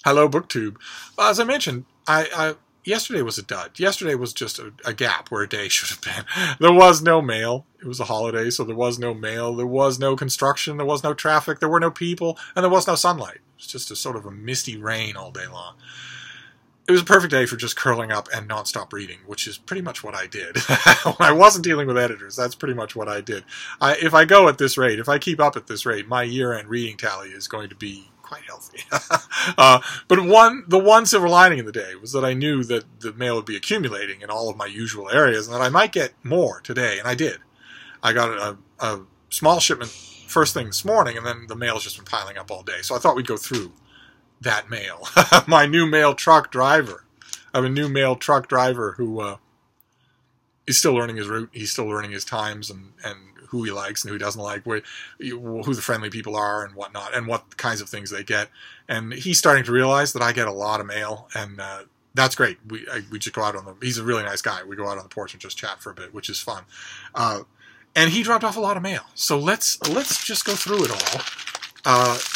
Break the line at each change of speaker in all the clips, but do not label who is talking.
Hello, BookTube. As I mentioned, yesterday was a dud. Yesterday was just a gap where a day should have been. There was no mail. It was a holiday, so there was no mail. There was no construction. There was no traffic. There were no people. And there was no sunlight. It was just a sort of a misty rain all day long. It was a perfect day for just curling up and non-stop reading, which is pretty much what I did. When I wasn't dealing with editors, that's pretty much what I did. If I go at this rate, if I keep up at this rate, my year-end reading tally is going to be quite healthy. But the one silver lining in the day was that I knew that the mail would be accumulating in all of my usual areas and that I might get more today, and I did. I got a small shipment first thing this morning, and then the mail's just been piling up all day. So I thought we'd go through that mail. My new mail truck driver. I have a new mail truck driver who is still learning his route. He's still learning his times and who he likes and who he doesn't like, who the friendly people are and whatnot, and what kinds of things they get. And he's starting to realize that I get a lot of mail, and that's great. We just go out on the... He's a really nice guy. We go out on the porch and just chat for a bit, which is fun. And he dropped off a lot of mail. So let's just go through it all.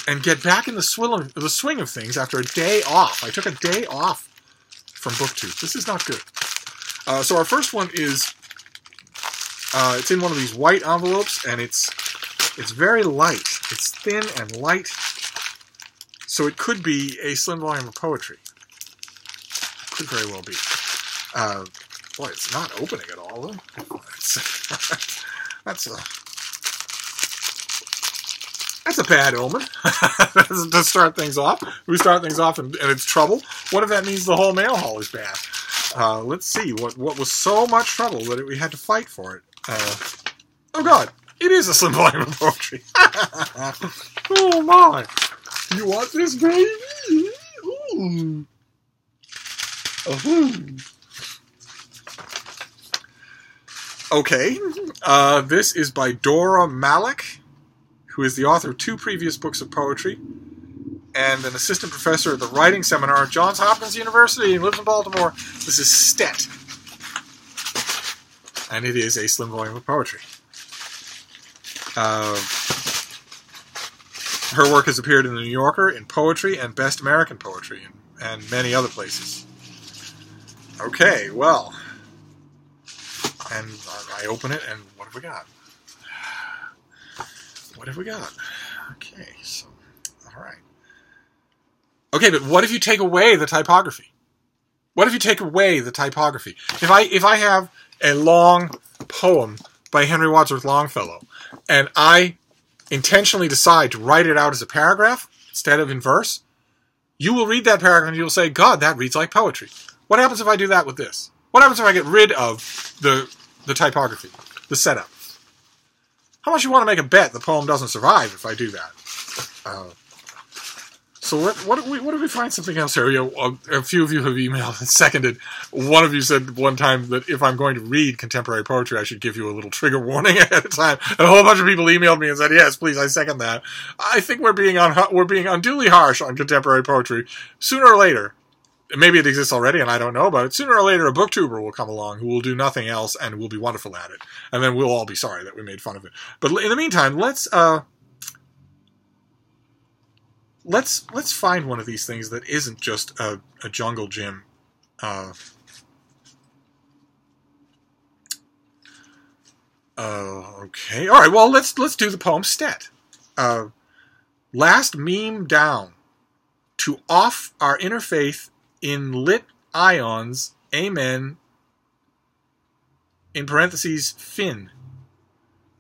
And get back in the swing of things after a day off. I took a day off from BookTube. This is not good. So our first one is, it's in one of these white envelopes, and it's very light. It's thin and light, so it could be a slim volume of poetry. Could very well be. Boy, it's not opening at all, though. That's a bad omen to start things off. We start things off and it's trouble. What if that means the whole mail haul is bad? Let's see. What was so much trouble that we had to fight for it? Oh, God. It is a slim volume of poetry. Oh, my. You want this, baby? Ooh. Okay. This is by Dora Malik, who is the author of 2 previous books of poetry, and an assistant professor at the writing seminar at Johns Hopkins University and lives in Baltimore. This is Stet, and it is a slim volume of poetry. Her work has appeared in The New Yorker, in Poetry, and Best American Poetry, and many other places. Okay, well, and I open it, and what have we got? What have we got? Okay, so, all right. Okay, but what if you take away the typography? What if you take away the typography? If I have a long poem by Henry Wadsworth Longfellow, and I intentionally decide to write it out as a paragraph instead of in verse, you will read that paragraph and you'll say, God, that reads like poetry. What happens if I do that with this? What happens if I get rid of the typography, the setup? How much you want to make a bet the poem doesn't survive if I do that? So what if we find something else here? A few of you have emailed and seconded. One of you said one time that if I'm going to read contemporary poetry, I should give you a little trigger warning ahead of time. And a whole bunch of people emailed me and said, yes, please, I second that. I think we're being unduly harsh on contemporary poetry. Sooner or later, maybe it exists already and I don't know about it, sooner or later a booktuber will come along who will do nothing else and will be wonderful at it. And then we'll all be sorry that we made fun of it. But in the meantime, let's find one of these things that isn't just a jungle gym. Okay, all right. Well, let's do the poem Stet. Last meme down to off our inner faith in lit ions. Amen. In parentheses, fin.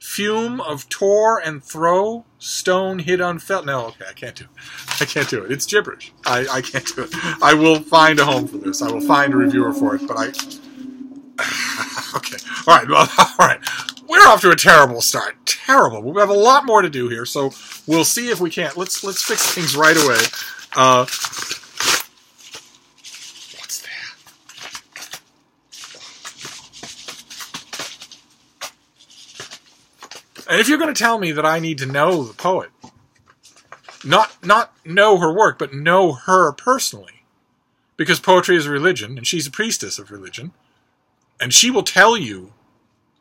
Fume of tor and throw, stone hid unfelt. No, okay, I can't do it. I can't do it. It's gibberish. I can't do it. I will find a home for this. I will find a reviewer for it, but I... Okay. All right. Well, all right. We're off to a terrible start. Terrible. We have a lot more to do here, so we'll see if we can't. Let's fix things right away. What's that? And if you're going to tell me that I need to know the poet, not know her work, but know her personally, because poetry is a religion, and she's a priestess of religion, and she will tell you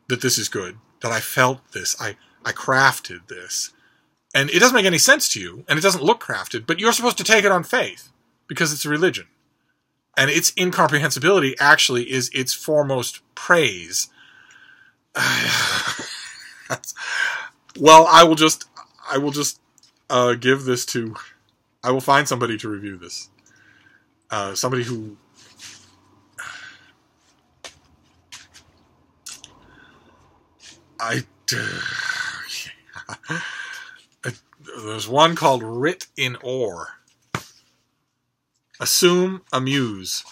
that this is good, that I felt this, I crafted this, and it doesn't make any sense to you, and it doesn't look crafted, but you're supposed to take it on faith. because it's a religion. And its incomprehensibility actually is its foremost praise. Well, I will just give this to... I will find somebody to review this. Somebody who... There's one called Writ in Ore. Assume, amuse.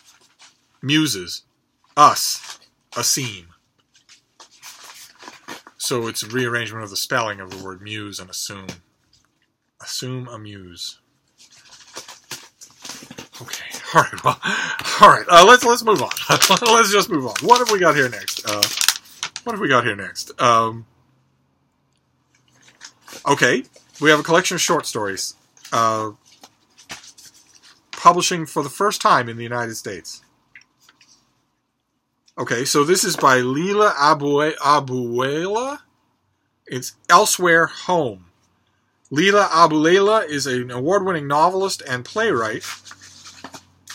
Muses. Us. A seam. So it's a rearrangement of the spelling of the word muse and assume. Assume, amuse. Okay. All right. Well, all right. Let's move on. Let's just move on. What have we got here next? Okay. We have a collection of short stories. Publishing for the first time in the United States. Okay, so this is by Leila Abuela. It's Elsewhere Home. Leila Abuela is an award-winning novelist and playwright.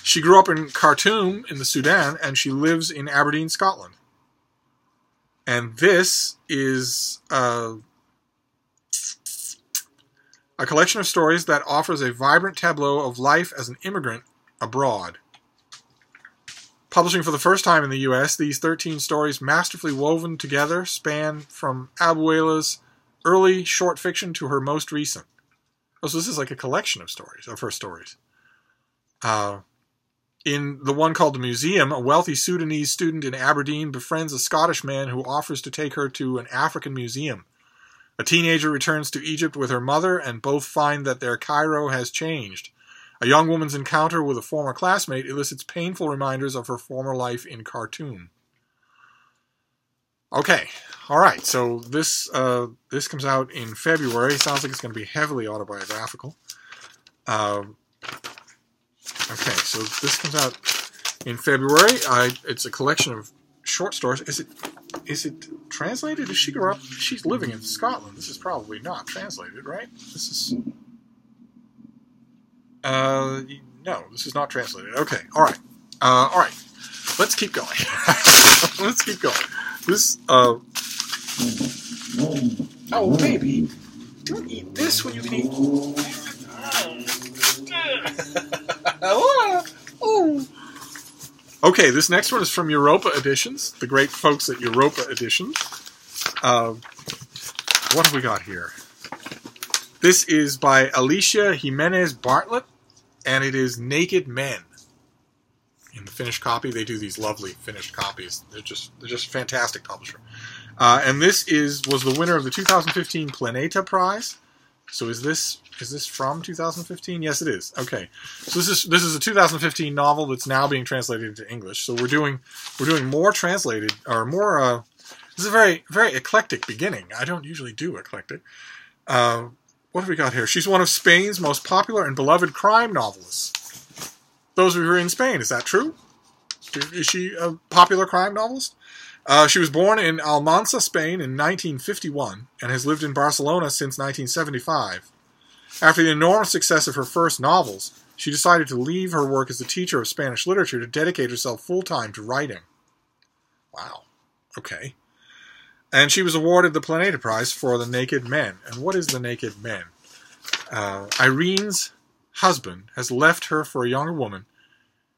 She grew up in Khartoum in the Sudan, and she lives in Aberdeen, Scotland. And this is a collection of stories that offers a vibrant tableau of life as an immigrant abroad. Publishing for the first time in the U.S., these 13 stories, masterfully woven together, span from Abuela's early short fiction to her most recent. Oh, so this is like a collection of stories, of her stories. In the one called The Museum, a wealthy Sudanese student in Aberdeen befriends a Scottish man who offers to take her to an African museum. A teenager returns to Egypt with her mother, and both find that their Cairo has changed. A young woman's encounter with a former classmate elicits painful reminders of her former life in Khartoum. Okay, all right. So this comes out in February. Sounds like it's going to be heavily autobiographical. Okay, so this comes out in February. It's a collection of short stories. Is it translated? Is she grew up? She's living in Scotland. This is probably not translated, right? This is. No, this is not translated. Okay, all right. Let's keep going. Let's keep going. This, oh, baby. Don't eat this when you can eat... Okay, this next one is from Europa Editions, the great folks at Europa Editions. What have we got here? This is by Alicia Jimenez Bartlett, and it is Naked Men. In the finished copy, they do these lovely finished copies. They're just fantastic publisher. And this was the winner of the 2015 Planeta Prize. So is this from 2015? Yes, it is. Okay, so this is a 2015 novel that's now being translated into English. So we're doing more translated or more. This is a very very eclectic beginning. I don't usually do eclectic. What have we got here? She's one of Spain's most popular and beloved crime novelists. Those of you who are in Spain, is that true? Is she a popular crime novelist? She was born in Almansa, Spain in 1951 and has lived in Barcelona since 1975. After the enormous success of her first novels, she decided to leave her work as a teacher of Spanish literature to dedicate herself full-time to writing. Wow. Okay. And she was awarded the Planeta Prize for The Naked Men. And what is The Naked Men? Irene's husband has left her for a younger woman,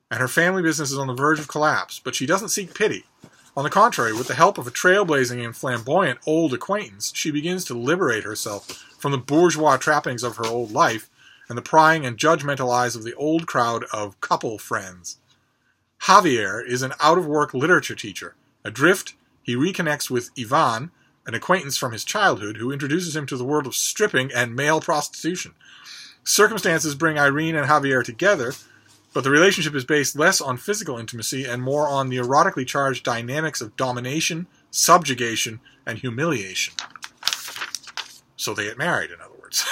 and her family business is on the verge of collapse, but she doesn't seek pity. On the contrary, with the help of a trailblazing and flamboyant old acquaintance, she begins to liberate herself from the bourgeois trappings of her old life and the prying and judgmental eyes of the old crowd of couple friends. Javier is an out-of-work literature teacher. Adrift, he reconnects with Ivan, an acquaintance from his childhood, who introduces him to the world of stripping and male prostitution. Circumstances bring Irene and Javier together, but the relationship is based less on physical intimacy and more on the erotically charged dynamics of domination, subjugation, and humiliation. So they get married, in other words.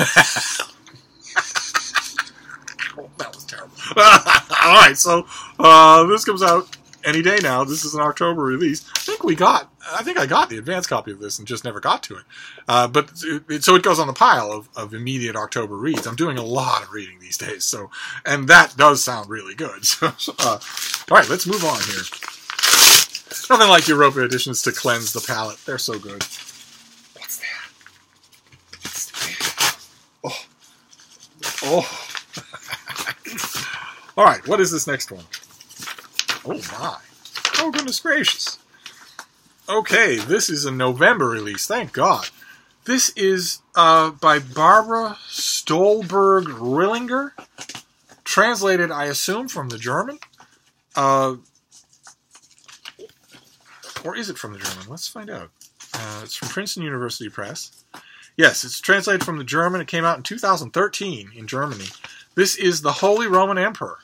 Oh, that was terrible. All right, so this comes out any day now. This is an October release. I think I got the advanced copy of this and just never got to it. So it goes on the pile of immediate October reads. I'm doing a lot of reading these days, and that does sound really good. So, all right, let's move on here. Nothing like Europa editions to cleanse the palate. They're so good. What's that? Oh. All right, what is this next one? Oh, my. Oh, goodness gracious. Okay, this is a November release. Thank God. This is by Barbara Stolberg-Rillinger. Translated, I assume, from the German. Or is it from the German? Let's find out. It's from Princeton University Press. Yes, it's translated from the German. It came out in 2013 in Germany. This is The Holy Roman Empire,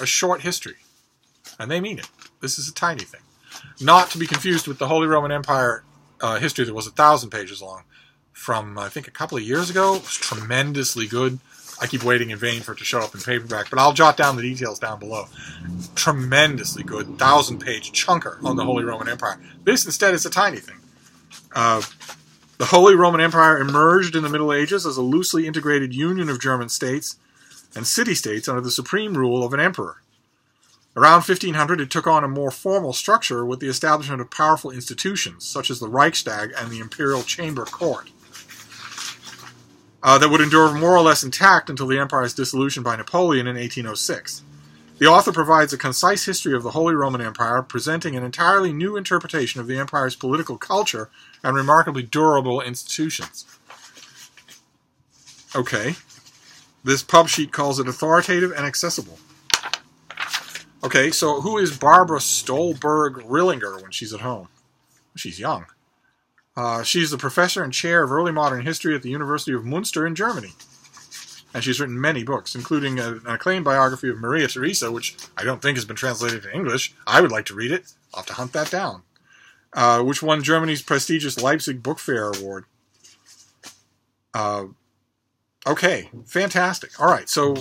A Short History. And they mean it. This is a tiny thing. Not to be confused with the Holy Roman Empire history that was 1,000 pages long from, I think, a couple of years ago. It was tremendously good. I keep waiting in vain for it to show up in paperback, but I'll jot down the details down below. Tremendously good, 1,000-page chunker on the Holy Roman Empire. This, instead, is a tiny thing. The Holy Roman Empire emerged in the Middle Ages as a loosely integrated union of German states and city-states under the supreme rule of an emperor. Around 1500, it took on a more formal structure with the establishment of powerful institutions, such as the Reichstag and the Imperial Chamber Court, that would endure more or less intact until the empire's dissolution by Napoleon in 1806. The author provides a concise history of the Holy Roman Empire, presenting an entirely new interpretation of the empire's political culture and remarkably durable institutions. Okay. This pub sheet calls it authoritative and accessible. Okay, so who is Barbara Stolberg-Rillinger when she's at home? She's young. She's the professor and chair of early modern history at the University of Munster in Germany. And she's written many books, including an acclaimed biography of Maria Theresa, which I don't think has been translated to English. I would like to read it. I'll have to hunt that down. Which won Germany's prestigious Leipzig Book Fair Award. Okay, fantastic. All right, so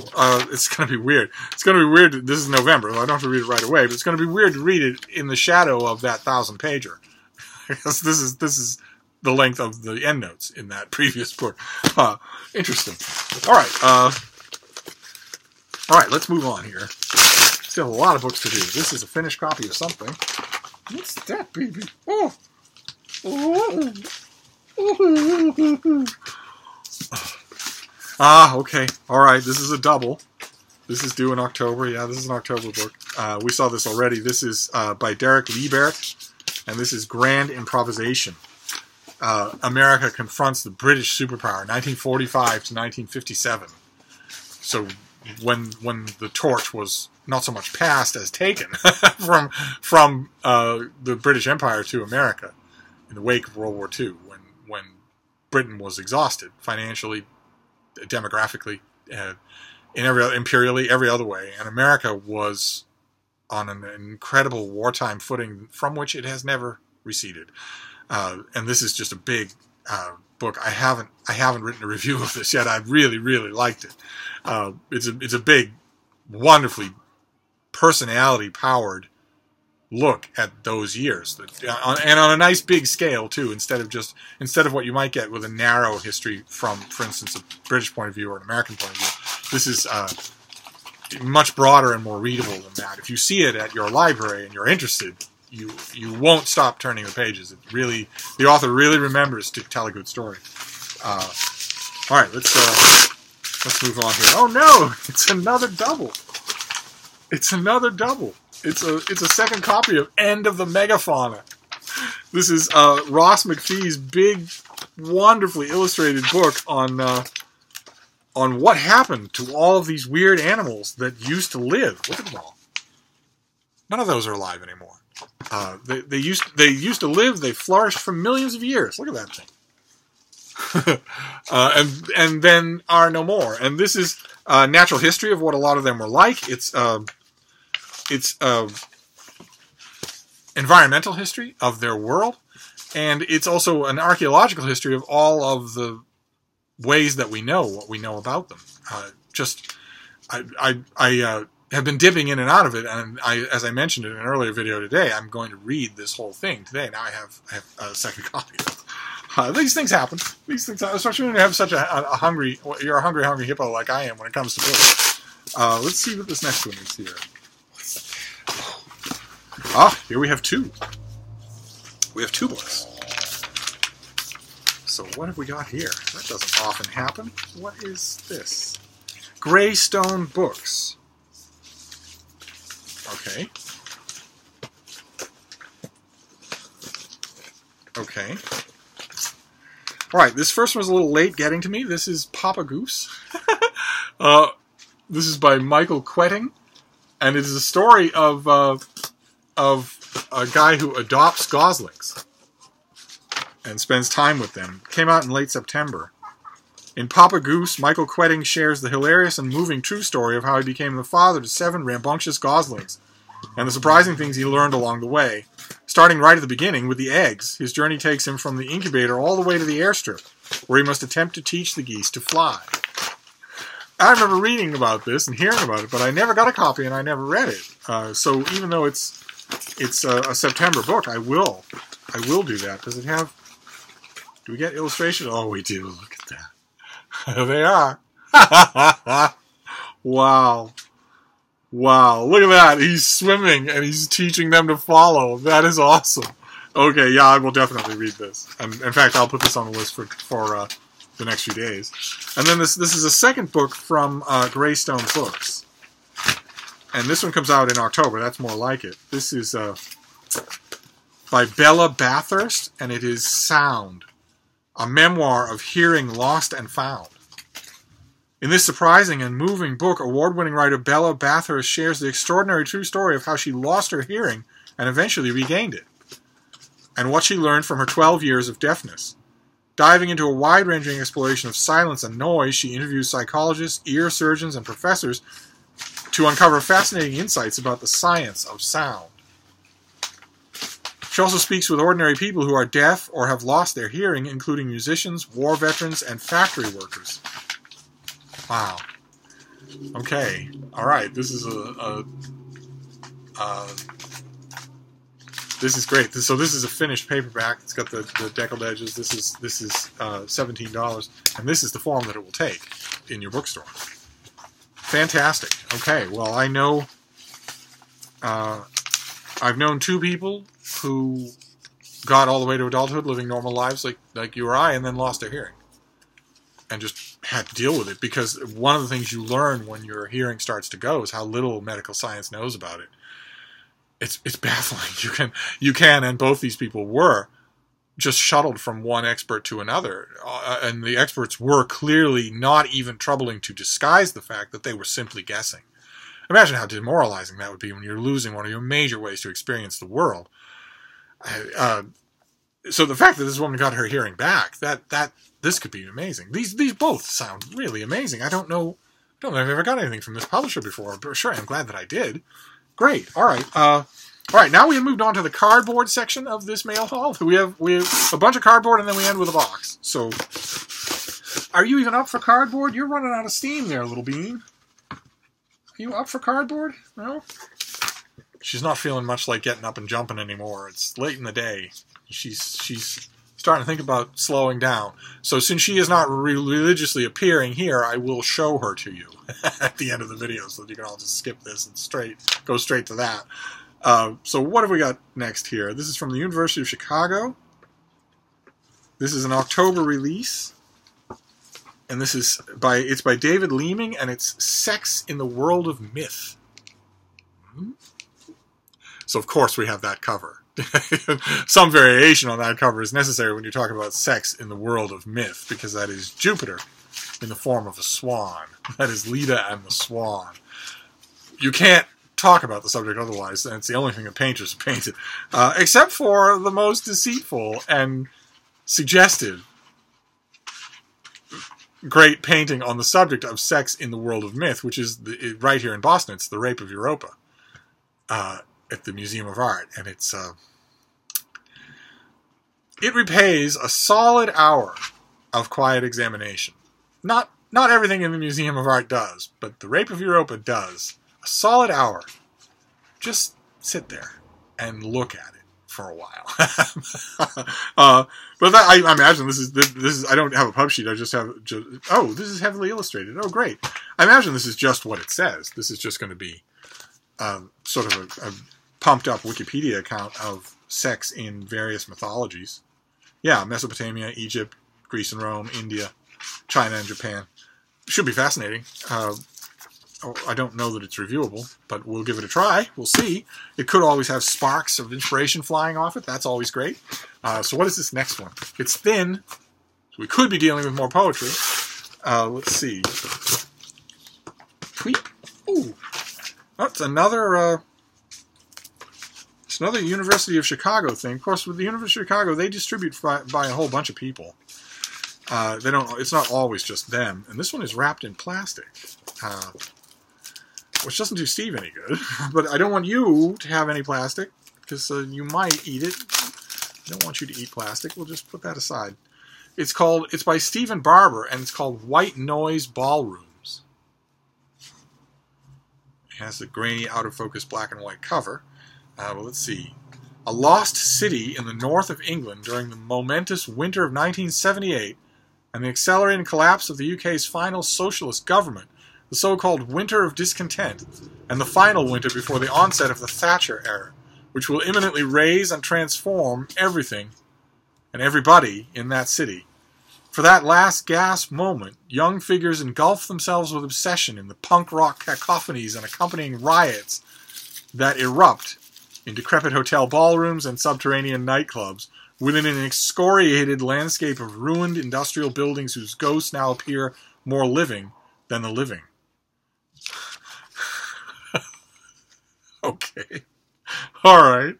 it's going to be weird. It's going to be weird. This is November, so I don't have to read it right away, but it's going to be weird to read it in the shadow of that 1,000-pager. Because this is the length of the endnotes in that previous book. Interesting. All right, let's move on here. Still a lot of books to do. This is a finished copy of something. What's that, baby? Oh. Okay. All right, this is a double. This is due in October. Yeah, this is an October book. We saw this already. This is by Derek Liebert, and this is Grand Improvisation. America confronts the British superpower, 1945 to 1957. So when the torch was not so much passed as taken from the British Empire to America in the wake of World War II, when Britain was exhausted financially, demographically, imperially, every other way, and America was on an incredible wartime footing from which it has never receded. And this is just a big book. I haven't written a review of this yet. I really, really liked it. It's a big, wonderfully personality-powered look at those years, and on a nice big scale too. Instead of what you might get with a narrow history from, for instance, a British point of view or an American point of view. This is much broader and more readable than that. If you see it at your library and you're interested, you won't stop turning the pages. The author really remembers to tell a good story. All right, let's move on here. Oh no, it's another double. It's a second copy of End of the Megafauna. This is Ross McPhee's big, wonderfully illustrated book on what happened to all of these weird animals that used to live. Look at them all. None of those are alive anymore. They used to live. They flourished for millions of years. Look at that thing. and then are no more. And this is natural history of what a lot of them were like. It's environmental history of their world, and it's also an archaeological history of all of the ways that we know what we know about them. I have been dipping in and out of it, and as I mentioned in an earlier video today, I'm going to read this whole thing today. Now I have a second copy of it. These things happen. These things happen, especially when you have such you're a hungry hippo like I am when it comes to books. Let's see what this next one is here. Here we have two. We have two books. So what have we got here? That doesn't often happen. What is this? Greystone Books. Okay. Okay. Alright, this first one was a little late getting to me. This is Papa Goose. This is by Michael Quetting. And it is a story of a guy who adopts goslings and spends time with them. It came out in late September. In Papa Goose, Michael Quetting shares the hilarious and moving true story of how he became the father to 7 rambunctious goslings, and the surprising things he learned along the way. Starting right at the beginning with the eggs, his journey takes him from the incubator all the way to the airstrip, where he must attempt to teach the geese to fly. I remember reading about this and hearing about it, but I never got a copy and I never read it. So even though it's a September book, I will do that. Does it have... Do we get illustrations? Oh, we do. Look at that. There they are. Wow. Wow. Look at that. He's swimming and he's teaching them to follow. That is awesome. Okay, yeah, I will definitely read this. And in fact, I'll put this on the list for the next few days. And then this is a second book from Greystone Books. And this one comes out in October. That's more like it. This is by Bella Bathurst, and it is Sound, a memoir of hearing lost and found. In this surprising and moving book, award-winning writer Bella Bathurst shares the extraordinary true story of how she lost her hearing and eventually regained it, and what she learned from her 12 years of deafness. Diving into a wide-ranging exploration of silence and noise, she interviews psychologists, ear surgeons, and professors to uncover fascinating insights about the science of sound. She also speaks with ordinary people who are deaf or have lost their hearing, including musicians, war veterans, and factory workers. Wow. Okay. All right. This is this is great. So this is a finished paperback. It's got the deckled edges. This is $17, and this is the form that it will take in your bookstore. Fantastic. Okay. Well, I know. I've known 2 people who got all the way to adulthood, living normal lives like you or I, and then lost their hearing, and just had to deal with it, because one of the things you learn when your hearing starts to go is how little medical science knows about it. It's baffling. You can, and both these people were just shuttled from one expert to another, and the experts were clearly not even troubling to disguise the fact that they were simply guessing. Imagine how demoralizing that would be when you're losing one of your major ways to experience the world. So the fact that this woman got her hearing back, this could be amazing. These both sound really amazing. I don't know if I've ever got anything from this publisher before, but sure, I'm glad that I did. Great. All right. All right. Now we have moved on to the cardboard section of this mail haul. We have a bunch of cardboard, and then we end with a box. So, are you even up for cardboard? You're running out of steam there, little bean. Are you up for cardboard? No? She's not feeling much like getting up and jumping anymore. It's late in the day. She's starting to think about slowing down. So since she is not religiously appearing here, I will show her to you at the end of the video, so that you can all just skip this and go straight to that. So what have we got next here? This is from the University of Chicago. This is an October release. And this is by David Leeming, and it's Sex in the World of Myth. So of course we have that cover. Some variation on that cover is necessary when you're talking about sex in the world of myth, because that is Jupiter in the form of a swan. That is Leda and the Swan. You can't talk about the subject otherwise, and it's the only thing that painters have painted. Except for the most deceitful and suggestive great painting on the subject of sex in the world of myth, which is right here in Boston. It's The Rape of Europa at the Museum of Art, and it repays a solid hour of quiet examination. Not everything in the Museum of Art does, but The Rape of Europa does. A A solid hour. Just sit there and look at it for a while. But that, I imagine this is. I don't have a pub sheet. I just have. Oh, this is heavily illustrated. Oh, great. I imagine this is just what it says. This is just going to be sort of a pumped up Wikipedia account of sex in various mythologies. Yeah, Mesopotamia, Egypt, Greece and Rome, India, China and Japan. Should be fascinating. I don't know that it's reviewable, but we'll give it a try. We'll see. It could always have sparks of inspiration flying off it. That's always great. So what is this next one? It's thin, so we could be dealing with more poetry. Let's see. Tweet. Ooh. Oh, it's another University of Chicago thing. Of course, with the University of Chicago, they distribute by a whole bunch of people. They don't. It's not always just them. And this one is wrapped in plastic. Which doesn't do Steve any good. But I don't want you to have any plastic, because you might eat it. I don't want you to eat plastic. We'll just put that aside. It's by Stephen Barber, and it's called White Noise Ballrooms. It has a grainy, out-of-focus black and white cover. Well, let's see. A lost city in the north of England during the momentous winter of 1978 and the accelerating collapse of the UK's final socialist government, the so-called Winter of Discontent, and the final winter before the onset of the Thatcher era, which will imminently raise and transform everything and everybody in that city. For that last gasp moment, young figures engulf themselves with obsession in the punk rock cacophonies and accompanying riots that erupt in decrepit hotel ballrooms and subterranean nightclubs within an excoriated landscape of ruined industrial buildings whose ghosts now appear more living than the living. Okay. All right.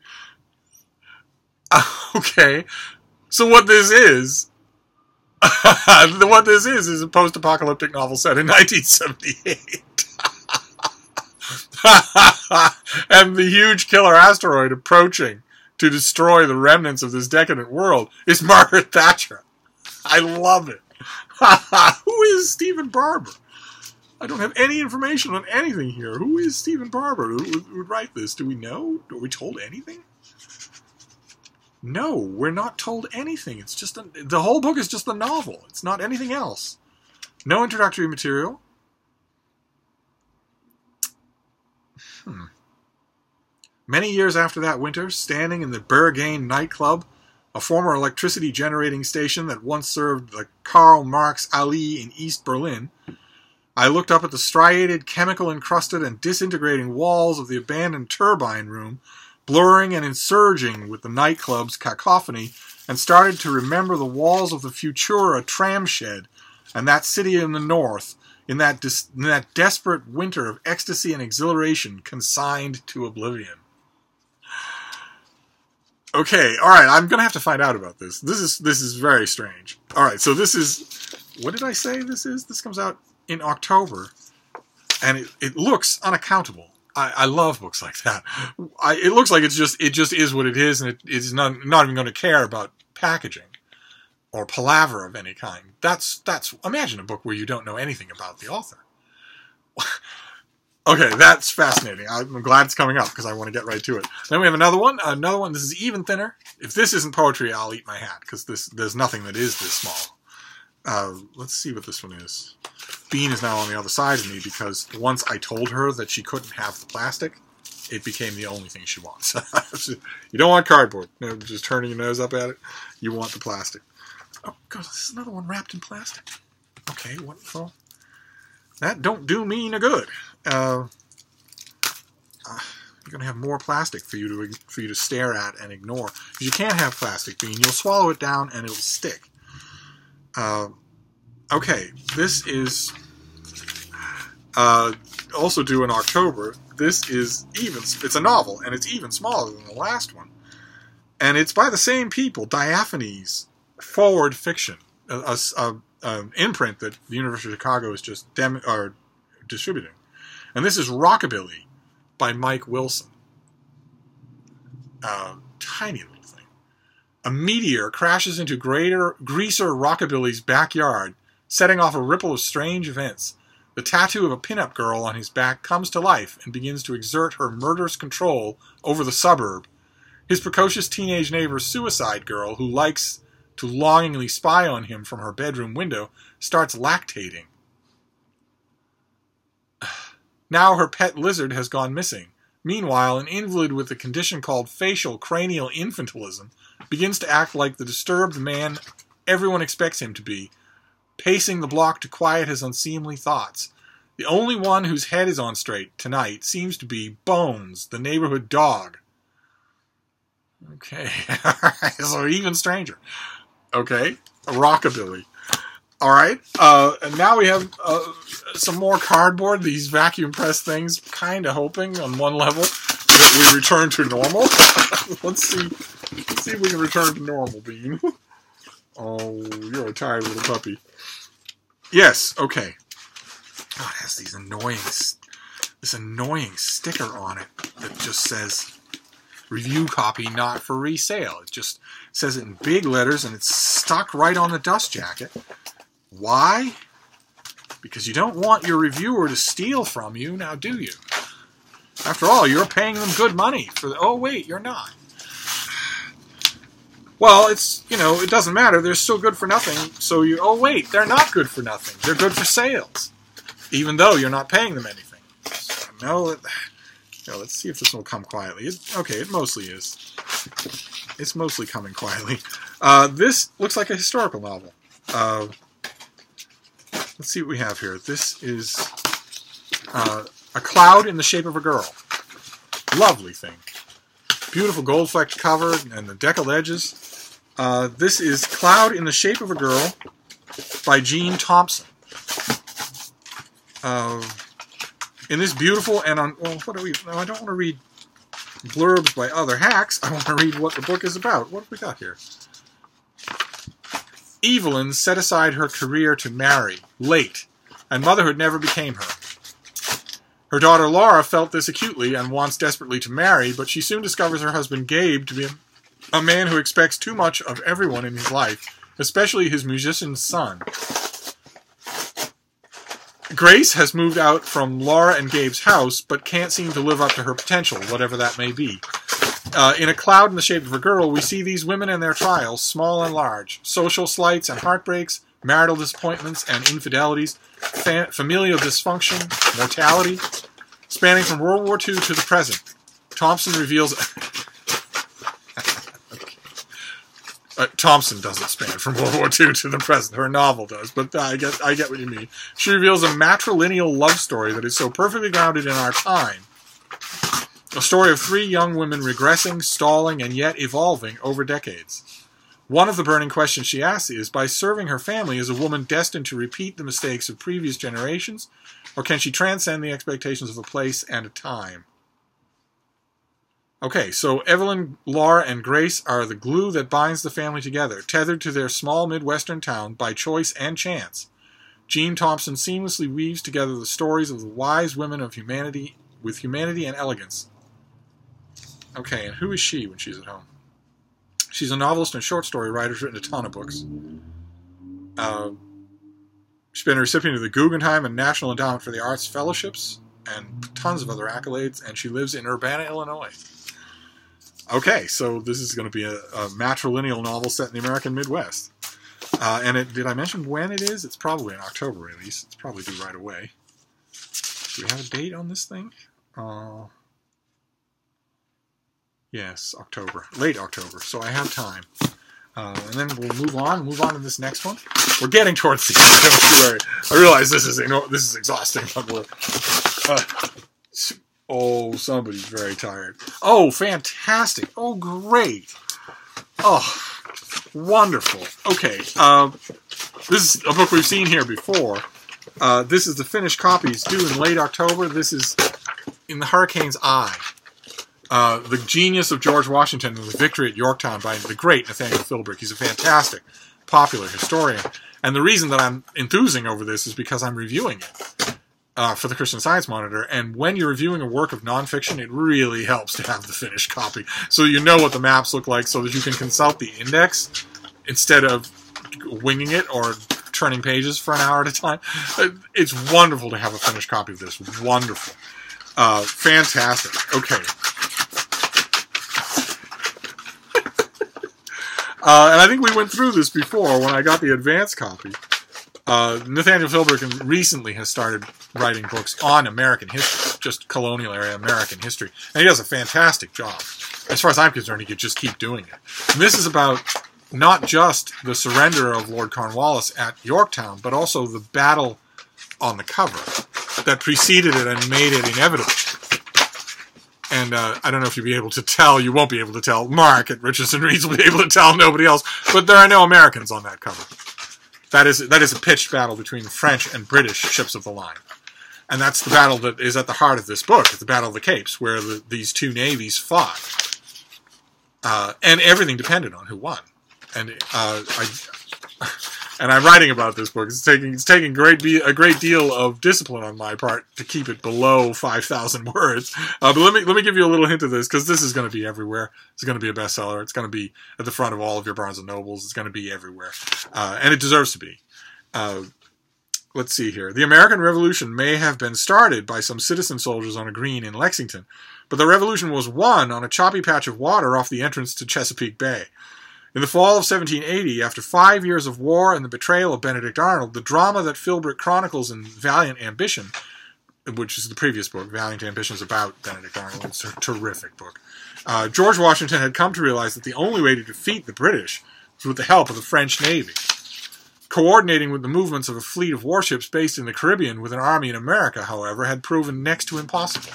Okay. So what this is a post-apocalyptic novel set in 1978. And the huge killer asteroid approaching to destroy the remnants of this decadent world is Margaret Thatcher. I love it. Who is Stephen Barber? I don't have any information on anything here. Who is Stephen Barber? Who would write this? Do we know? Are we told anything? No, we're not told anything. It's just the whole book is just a novel. It's not anything else. No introductory material. Many years after that winter, standing in the Berghain nightclub, a former electricity generating station that once served the Karl Marx Allee in East Berlin, I looked up at the striated, chemical-encrusted and disintegrating walls of the abandoned turbine room, blurring and insurging with the nightclub's cacophony, and started to remember the walls of the Futura tram shed and that city in the north, in that desperate winter of ecstasy and exhilaration consigned to oblivion. Okay, all right, I'm going to have to find out about this. This is very strange. All right, so this is, what did I say this is? This comes out in October, and it looks unaccountable. I love books like that. It looks like it just is what it is, and it's not even going to care about packaging or palaver of any kind. That's imagine a book where you don't know anything about the author. Okay, that's fascinating. I'm glad it's coming up because I want to get right to it. Then we have another one. This is even thinner. If this isn't poetry, I'll eat my hat because there's nothing that is this small. Let's see what this one is. Bean is now on the other side of me because once I told her that she couldn't have the plastic, it became the only thing she wants. You don't want cardboard. You know, just turning your nose up at it. You want the plastic. Oh, God, this is another one wrapped in plastic. Okay, wonderful. That don't do me no good. You're going to have more plastic for you to stare at and ignore. Because you can't have plastic, Bean. You'll swallow it down and it'll stick. Okay, this is also due in October. This is it's a novel, and it's even smaller than the last one. And it's by the same people, Diaphanes Forward Fiction, an imprint that the University of Chicago is just distributing. And this is Rockabilly by Mike Wilson. Tiny little thing. A meteor crashes into greaser Rockabilly's backyard, setting off a ripple of strange events. The tattoo of a pinup girl on his back comes to life and begins to exert her murderous control over the suburb. His precocious teenage neighbor, Suicide Girl, who likes to longingly spy on him from her bedroom window, starts lactating. Now her pet lizard has gone missing. Meanwhile, an invalid with a condition called facial cranial infantilism begins to act like the disturbed man everyone expects him to be, pacing the block to quiet his unseemly thoughts. The only one whose head is on straight tonight seems to be Bones, the neighborhood dog. Okay, so even stranger. Okay, a rockabilly. All right, and now we have some more cardboard, these vacuum press things, kind of hoping on one level that we return to normal. Let's see if we can return to normal, Bean. Oh, you're a tired little puppy. Yes, okay. Oh, it has this annoying sticker on it that just says review copy not for resale. It just says it in big letters and it's stuck right on the dust jacket. Why? Because you don't want your reviewer to steal from you, now do you? After all, you're paying them good money for the... Oh, wait, you're not. Well, it's, it doesn't matter. They're still good for nothing. So you... Oh, wait, they're not good for nothing. They're good for sales. Even though you're not paying them anything. So, let's see if this will come quietly. It mostly is. It's mostly coming quietly. This looks like a historical novel. Let's see what we have here. This is A Cloud in the Shape of a Girl. Lovely thing. Beautiful gold-flecked cover and the deckled edges. This is Cloud in the Shape of a Girl by Jean Thompson. In this beautiful and what are we? No, I don't want to read blurbs by other hacks. I want to read what the book is about. What have we got here? Evelyn set aside her career to marry, late, and motherhood never became her. Her daughter Laura felt this acutely and wants desperately to marry, but she soon discovers her husband Gabe to be a man who expects too much of everyone in his life, especially his musician son. Grace has moved out from Laura and Gabe's house, but can't seem to live up to her potential, whatever that may be. In A Cloud in the Shape of a Girl, we see these women and their trials, small and large, social slights and heartbreaks, marital disappointments and infidelities, familial dysfunction, mortality, spanning from World War II to the present. Thompson reveals... Thompson doesn't span from World War II to the present. Her novel does, but I get what you mean. She reveals a matrilineal love story that is so perfectly grounded in our time. A story of three young women regressing, stalling, and yet evolving over decades. One of the burning questions she asks is, by serving her family, is a woman destined to repeat the mistakes of previous generations, or can she transcend the expectations of a place and a time? Okay, so Evelyn, Laura, and Grace are the glue that binds the family together, tethered to their small Midwestern town by choice and chance. Jean Thompson seamlessly weaves together the stories of the wise women of humanity with humanity and elegance. Okay, and who is she when she's at home? She's a novelist and short story writer who's written a ton of books. She's been a recipient of the Guggenheim and National Endowment for the Arts Fellowships and tons of other accolades, and she lives in Urbana, Illinois. Okay, so this is going to be a matrilineal novel set in the American Midwest. Did I mention when it is? It's probably in October release. It's probably due right away. Do we have a date on this thing? Yes, October. Late October, so I have time. And then we'll move on to this next one. We're getting towards the end, don't you worry. I realize this is exhausting, but we're... Oh, somebody's very tired. Oh, fantastic. Oh, great. Oh, wonderful. Okay, this is a book we've seen here before. This is the finished copy. It's due in late October. This is In the Hurricane's Eye. The Genius of George Washington and the Victory at Yorktown by the great Nathaniel Philbrick. He's a fantastic, popular historian. And the reason that I'm enthusing over this is because I'm reviewing it. For the Christian Science Monitor, and when you're reviewing a work of nonfiction, it really helps to have the finished copy, so you know what the maps look like, so that you can consult the index instead of winging it or turning pages for an hour at a time. It's wonderful to have a finished copy of this. Wonderful. Fantastic. Okay. And I think we went through this before when I got the advanced copy. Nathaniel Philbrick recently has started writing books on American history, just colonial era American history. And he does a fantastic job. As far as I'm concerned, he could just keep doing it. And this is about not just the surrender of Lord Cornwallis at Yorktown, but also the battle on the cover that preceded it and made it inevitable. And I don't know if you'll be able to tell. You won't be able to tell. Mark at Richardson Reads will be able to tell. Nobody else. But there are no Americans on that cover. That is a pitched battle between French and British ships of the line. And that's the battle that is at the heart of this book. It's the Battle of the Capes, where these two navies fought. And everything depended on who won. And I'm writing about this book. It's taking a great deal of discipline on my part to keep it below 5,000 words. But let me give you a little hint of this, because this is going to be everywhere. It's going to be a bestseller. It's going to be at the front of all of your Barnes and Nobles. It's going to be everywhere, and it deserves to be. Let's see here. The American Revolution may have been started by some citizen soldiers on a green in Lexington, but the revolution was won on a choppy patch of water off the entrance to Chesapeake Bay. In the fall of 1780, after 5 years of war and the betrayal of Benedict Arnold, the drama that Philbrick chronicles in Valiant Ambition, which is the previous book, Valiant Ambition is about Benedict Arnold. It's a terrific book. George Washington had come to realize that the only way to defeat the British was with the help of the French Navy. Coordinating with the movements of a fleet of warships based in the Caribbean with an army in America, however, had proven next to impossible.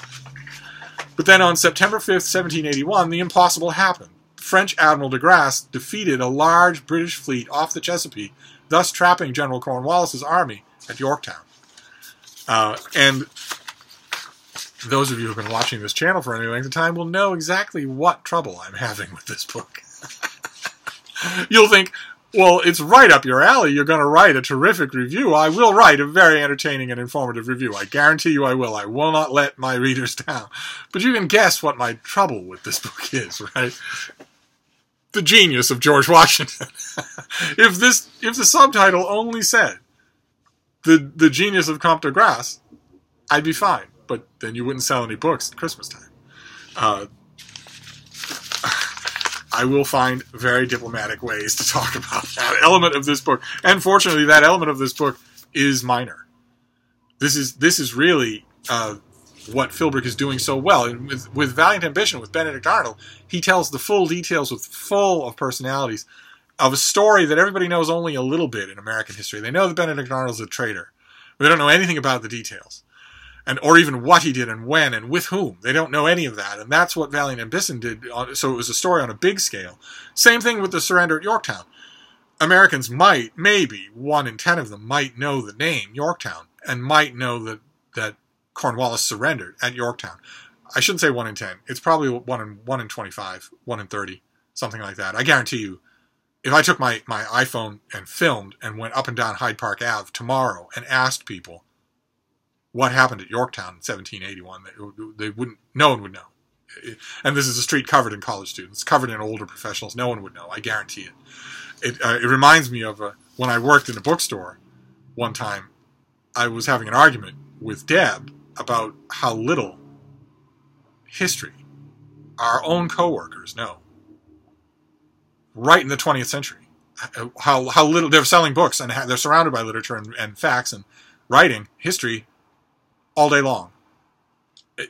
But then on September 5th, 1781, the impossible happened. French Admiral de Grasse defeated a large British fleet off the Chesapeake, thus trapping General Cornwallis's army at Yorktown. And those of you who have been watching this channel for any length of time will know exactly what trouble I'm having with this book. You'll think, well, it's right up your alley. You're going to write a terrific review. I will write a very entertaining and informative review. I guarantee you I will. I will not let my readers down. But you can guess what my trouble with this book is, right? The genius of George Washington. If the subtitle only said the genius of Comte de Grasse, I'd be fine. But then you wouldn't sell any books at Christmas time. I will find very diplomatic ways to talk about that element of this book. And fortunately, that element of this book is minor. This is really what Philbrick is doing so well. And with Valiant Ambition, with Benedict Arnold, he tells the full details full of personalities of a story that everybody knows only a little bit in American history. They know that Benedict Arnold's a traitor. But they don't know anything about the details. Or even what he did and when and with whom. They don't know any of that. And that's what Valiant Ambition did. So it was a story on a big scale. Same thing with the surrender at Yorktown. Americans might, maybe, 1 in 10 of them might know the name Yorktown and might know that Cornwallis surrendered at Yorktown. I shouldn't say 1 in 10. It's probably 1 in 25, 1 in 30, something like that. I guarantee you, if I took my iPhone and filmed and went up and down Hyde Park Ave tomorrow and asked people what happened at Yorktown in 1781, they wouldn't. No one would know. And this is a street covered in college students, covered in older professionals. No one would know. I guarantee it. It reminds me of when I worked in a bookstore one time. I was having an argument with Deb about how little history our own coworkers know. Right in the 20th century, how little they're selling books and they're surrounded by literature and facts and writing history all day long.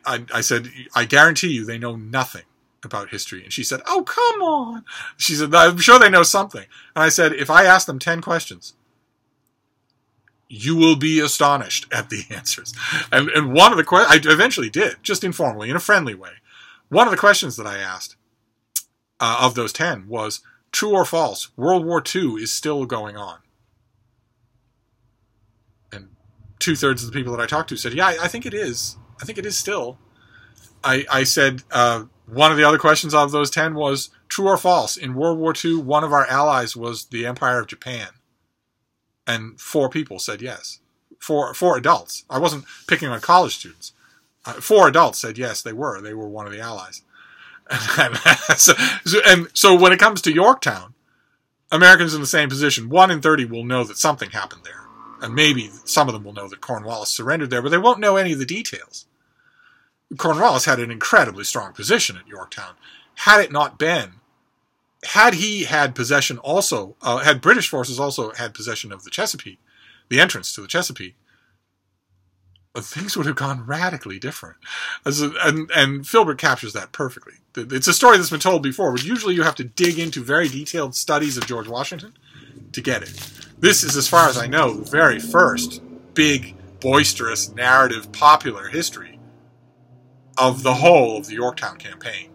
I said, I guarantee you they know nothing about history. And she said, oh, come on. She said, I'm sure they know something. And I said, if I ask them 10 questions, you will be astonished at the answers. And one of the questions, I eventually did, just informally, in a friendly way. One of the questions that I asked of those 10 was, true or false, World War II is still going on? And 2/3 of the people that I talked to said, yeah, I think it is. I think it is still. I said, one of the other questions of those 10 was, true or false, in World War II, one of our allies was the Empire of Japan. And 4 people said yes. Four adults. I wasn't picking on college students. 4 adults said yes, they were. They were one of the allies. And so when it comes to Yorktown, Americans in the same position, 1 in 30 will know that something happened there. And maybe some of them will know that Cornwallis surrendered there, but they won't know any of the details. Cornwallis had an incredibly strong position at Yorktown. Had it not been, had he had possession also, had British forces also had possession of the Chesapeake, the entrance to the Chesapeake, things would have gone radically different. And Filbert captures that perfectly. It's a story that's been told before, but usually you have to dig into very detailed studies of George Washington to get it. This is, as far as I know, the very first big, boisterous, narrative, popular history of the whole of the Yorktown campaign.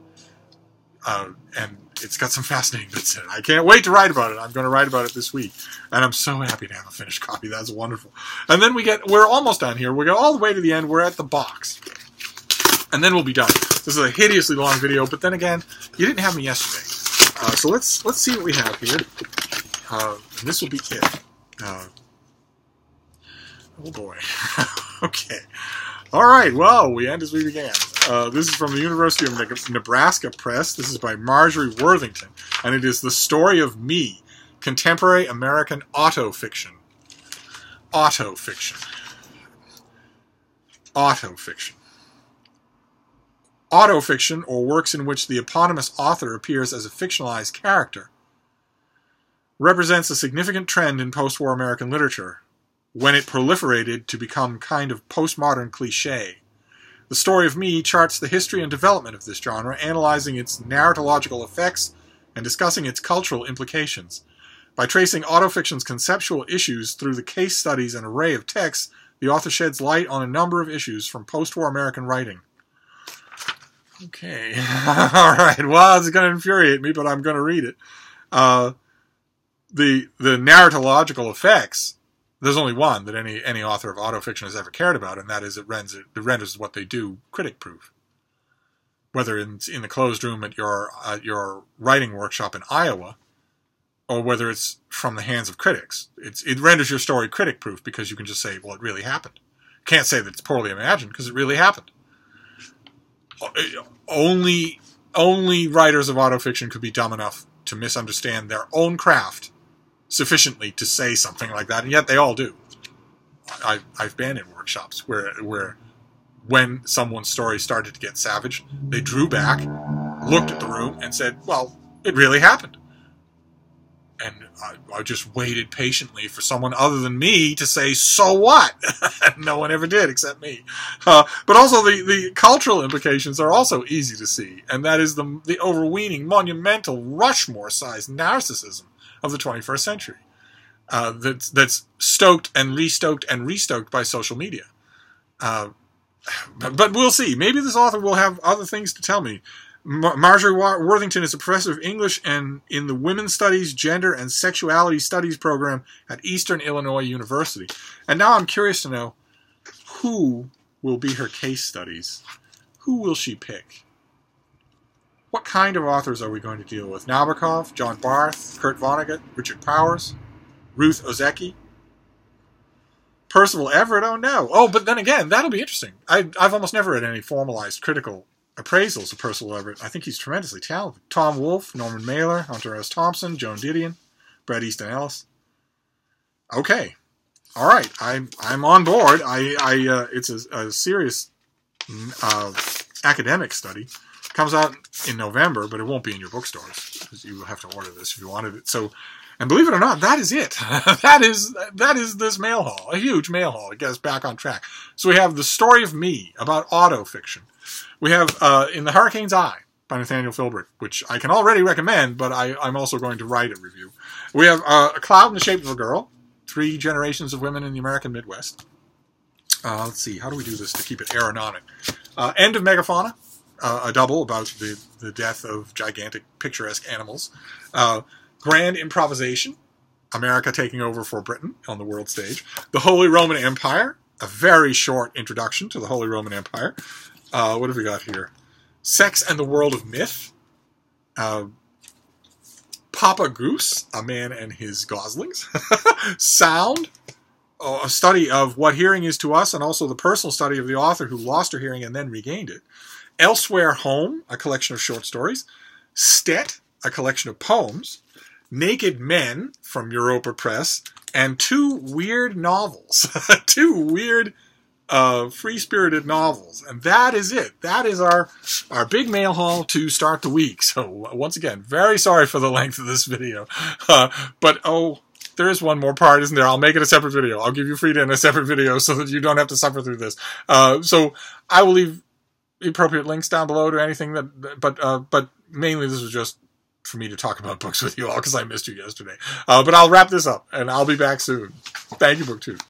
And it's got some fascinating bits in it. I can't wait to write about it. I'm going to write about it this week. And I'm so happy to have a finished copy. That's wonderful. And then we're almost done here. We go all the way to the end. We're at the box. And then we'll be done. This is a hideously long video, but then again, you didn't have me yesterday. So let's see what we have here. And this will be it. Oh boy. Okay. All right, well, we end as we began. This is from the University of Nebraska Press. This is by Marjorie Worthington, and it is The Story of Me, Contemporary American Autofiction. Autofiction. Autofiction. Autofiction, or works in which the eponymous author appears as a fictionalized character, represents a significant trend in post-war American literature, when it proliferated to become kind of postmodern cliché. The Story of Me charts the history and development of this genre, analyzing its narratological effects and discussing its cultural implications. By tracing autofiction's conceptual issues through the case studies and array of texts, the author sheds light on a number of issues from post-war American writing. Okay. All right. Well, it's going to infuriate me, but I'm going to read it. The narratological effects, there's only one that any author of autofiction has ever cared about, and that is it renders what they do critic-proof. Whether it's in the closed room at your writing workshop in Iowa, or whether it's from the hands of critics, it renders your story critic-proof because you can just say, well, it really happened. You can't say that it's poorly imagined because it really happened. Only writers of autofiction could be dumb enough to misunderstand their own craft sufficiently to say something like that, and yet they all do. I've been in workshops where when someone's story started to get savage, they drew back, looked at the room, and said, well, it really happened. And I just waited patiently for someone other than me to say, so what? No one ever did except me. But also the cultural implications are also easy to see, and that is the overweening, monumental, Rushmore-sized narcissism of the 21st century. That's stoked and restoked by social media. But we'll see. Maybe this author will have other things to tell me. Marjorie Worthington is a professor of English and in the Women's Studies, Gender, and Sexuality Studies program at Eastern Illinois University. And now I'm curious to know who will be her case studies. Who will she pick? What kind of authors are we going to deal with? Nabokov, John Barth, Kurt Vonnegut, Richard Powers, Ruth Ozeki, Percival Everett? Oh no. Oh, but then again, that'll be interesting. I've almost never read any formalized critical appraisals of Percival Everett. I think he's tremendously talented. Tom Wolfe, Norman Mailer, Hunter S. Thompson, Joan Didion, Bret Easton Ellis. Okay. All right. I'm on board. It's a serious academic study. Comes out in November, but it won't be in your bookstores because you will have to order this if you wanted it. So, and believe it or not, that is it. that is this mail haul, a huge mail haul. It gets us back on track. So we have The Story of Me about autofiction. We have In the Hurricane's Eye by Nathaniel Filbert, which I can already recommend, but I'm also going to write a review. We have A Cloud in the Shape of a Girl, 3 generations of women in the American Midwest. Let's see, how do we do this to keep it aeronautic? End of Megafauna. A double about the death of gigantic, picturesque animals. Grand Improvisation, America taking over for Britain on the world stage. The Holy Roman Empire, a very short introduction to the Holy Roman Empire. What have we got here? Sex and the World of Myth. Papa Goose, A Man and His Goslings. Sound, a study of what hearing is to us, and also the personal study of the author who lost her hearing and then regained it. Elsewhere Home, a collection of short stories. Stet, a collection of poems. Naked Men from Europa Press, and 2 weird novels. 2 weird free-spirited novels. And that is it. That is our big mail haul to start the week. So once again, very sorry for the length of this video. But there is one more part, isn't there? I'll make it a separate video. I'll give you Frida in a separate video so that you don't have to suffer through this. So I will leave the appropriate links down below to anything but mainly this was just for me to talk about books with you all because I missed you yesterday. But I'll wrap this up and I'll be back soon. Thank you, BookTube.